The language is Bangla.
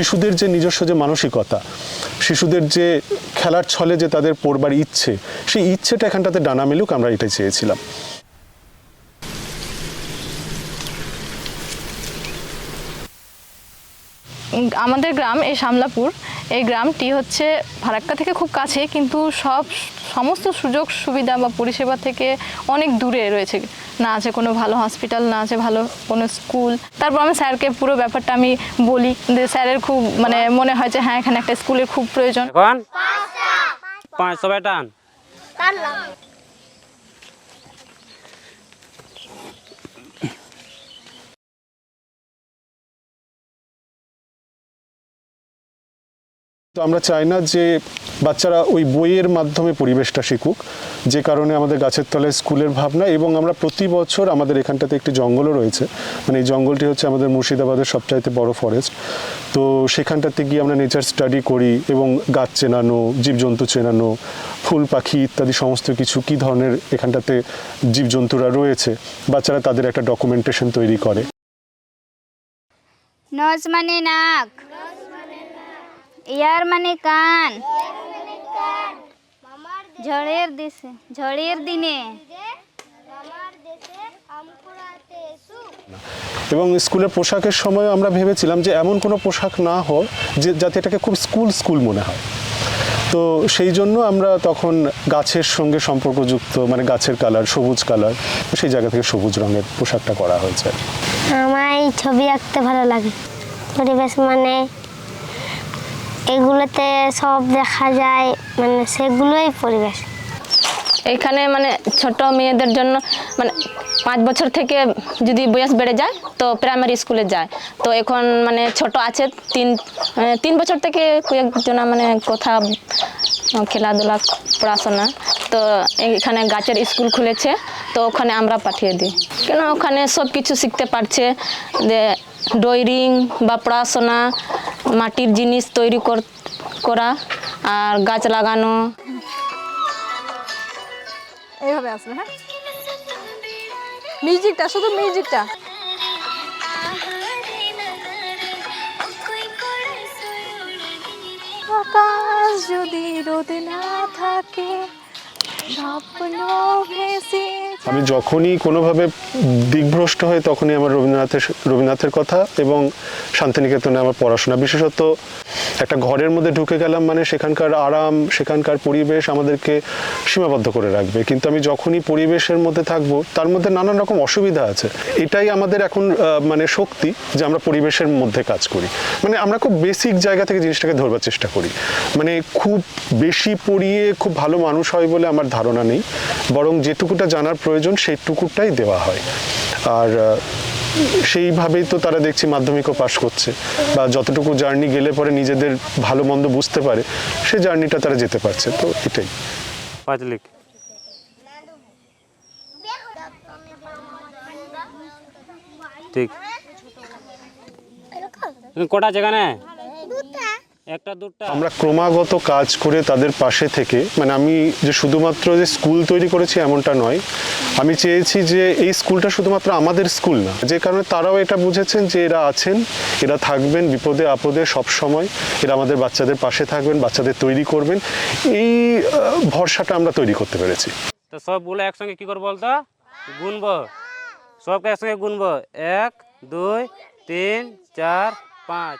শিশুদের যে নিজস্ব যে মানসিকতা, শিশুদের যে খেলার ছলে যে তাদের পড়বার ইচ্ছে, সেই ইচ্ছেটা এখানটাতে ডানা মেলুক, আমরা এটাই চেয়েছিলাম। আমাদের গ্রাম এই শামলাপুর, এই গ্রামটি হচ্ছে ফারাক্কা থেকে খুব কাছে, কিন্তু সমস্ত সুযোগ সুবিধা বা পরিষেবা থেকে অনেক দূরে রয়েছে। না আছে কোনো ভালো হসপিটাল, না আছে ভালো কোনো স্কুল। তারপর আমি স্যারকে পুরো ব্যাপারটা আমি বলি যে স্যারের খুব মানে মনে হয় যে হ্যাঁ এখানে একটা স্কুলের খুব প্রয়োজন। এখন 500 টান তো আমরা চাই না যে বাচ্চারা ওই বইয়ের মাধ্যমে পরিবেশটা শিখুক, যে কারণে আমাদের গাছের তলায় স্কুলের ভাবনা। এবং আমরা প্রতি বছর আমাদের এখানটাতে একটি জঙ্গলও রয়েছে, মানে এই জঙ্গলটি হচ্ছে আমাদের মুর্শিদাবাদের সবচাইতে বড় ফরেস্ট। তো সেখানটাতে গিয়ে আমরা নেচার স্টাডি করি এবং গাছ চেনানো, জীবজন্তু চেনানো, ফুল পাখি ইত্যাদি সমস্ত কিছু কী ধরনের এখানটাতে জীবজন্তুরা রয়েছে, বাচ্চারা তাদের একটা ডকুমেন্টেশন তৈরি করে। নজ মানে নাক, ইয়ার মানে কান, ঝড়ের দিনে এবং স্কুলের পোশাকের সময় আমরা ভেবেছিলাম যে এমন কোনো পোশাক না হয় যে যাতে এটাকে খুব স্কুল মনে হয়। তো সেই জন্য আমরা তখন গাছের সঙ্গে সম্পর্কযুক্ত, মানে গাছের কালার, সবুজ কালার, সেই জায়গা থেকে সবুজ রঙের পোশাকটা করা হয়েছে। আমার এই ছবি আঁকতে ভালো লাগে। পরিবেশ মানে এগুলোতে সব দেখা যায়, মানে সেগুলোই পরিবেশ। এখানে মানে ছোট মেয়েদের জন্য মানে 5 বছর থেকে যদি বয়স বেড়ে যায় তো প্রাইমারি স্কুলে যায়। তো এখন মানে ছোট আছে 3 বছর থেকে কয়েকজন মানে কোথা খেলাধুলা পড়াশোনা, তো এখানে গাছের স্কুল খুলেছে, তো ওখানে আমরা পাঠিয়ে দিই। কেন ওখানে সব কিছু শিখতে পারছে, যে ড্রয়িং বা পড়াশোনা, মাটির জিনিস তৈরি করা আর গাছ লাগানো। এইভাবে আসবে। হ্যাঁ, মিউজিকটা, শুধু মিউজিকটা। আকাশ যদি রোদ না থাকে, স্বপ্ন ভেসে। আমি যখনই কোনোভাবে দিকভ্রষ্ট হই তখনই আমার রবীন্দ্রনাথের কথা এবং শান্তিনিকেতনে আমার পড়াশোনা। বিশেষত একটা ঘরের মধ্যে ঢুকে গেলাম মানে সেখানকার আরাম, সেখানকার পরিবেশ আমাদেরকে সীমাবদ্ধ করে রাখবে, কিন্তু আমি যখনই পরিবেশের মধ্যে থাকবো তার মধ্যে নানান রকম অসুবিধা আছে। এটাই আমাদের এখন মানে শক্তি, যে আমরা পরিবেশের মধ্যে কাজ করি। মানে আমরা খুব বেসিক জায়গা থেকে জিনিসটাকে ধরবার চেষ্টা করি। মানে খুব বেশি পড়িয়ে খুব ভালো মানুষ হয় বলে আমার ধারণা নেই, বরং যেটুকুটা জানার প্রয়োজন সেইটুকুটাই দেওয়া হয়। আর সেইভাবেই তো তারা দেখছি মাধ্যমিকও পাশ করছে, বা যতটুকু জার্নি গেলে পরে নিজেদের ভালো মন্দ বুঝতে পারে, সে জার্নিটা তারা যেতে পারছে। তো এটাই। ঠিক কটা যেখানে আমরা ক্রমাগত কাজ করে তাদের পাশে থেকে, মানে আমি যে শুধুমাত্র যে স্কুল তৈরি করেছি এমনটা নয়, আমি চেয়েছি যে এই স্কুলটা শুধুমাত্র আমাদের স্কুল না, যে কারণে তারাও এটা বুঝেছেন যে এরা আছেন, এরা থাকবেন বিপদে আপদে সব সময়, এরা আমাদের বাচ্চাদের পাশে থাকবেন, বাচ্চাদের তৈরি করবেন, এই ভরসাটা আমরা তৈরি করতে পেরেছি। তো সবগুলো একসঙ্গে কি করবো বলতো, গুনবো, সবকে একসঙ্গে গুনবো, 1 2 3 4 5।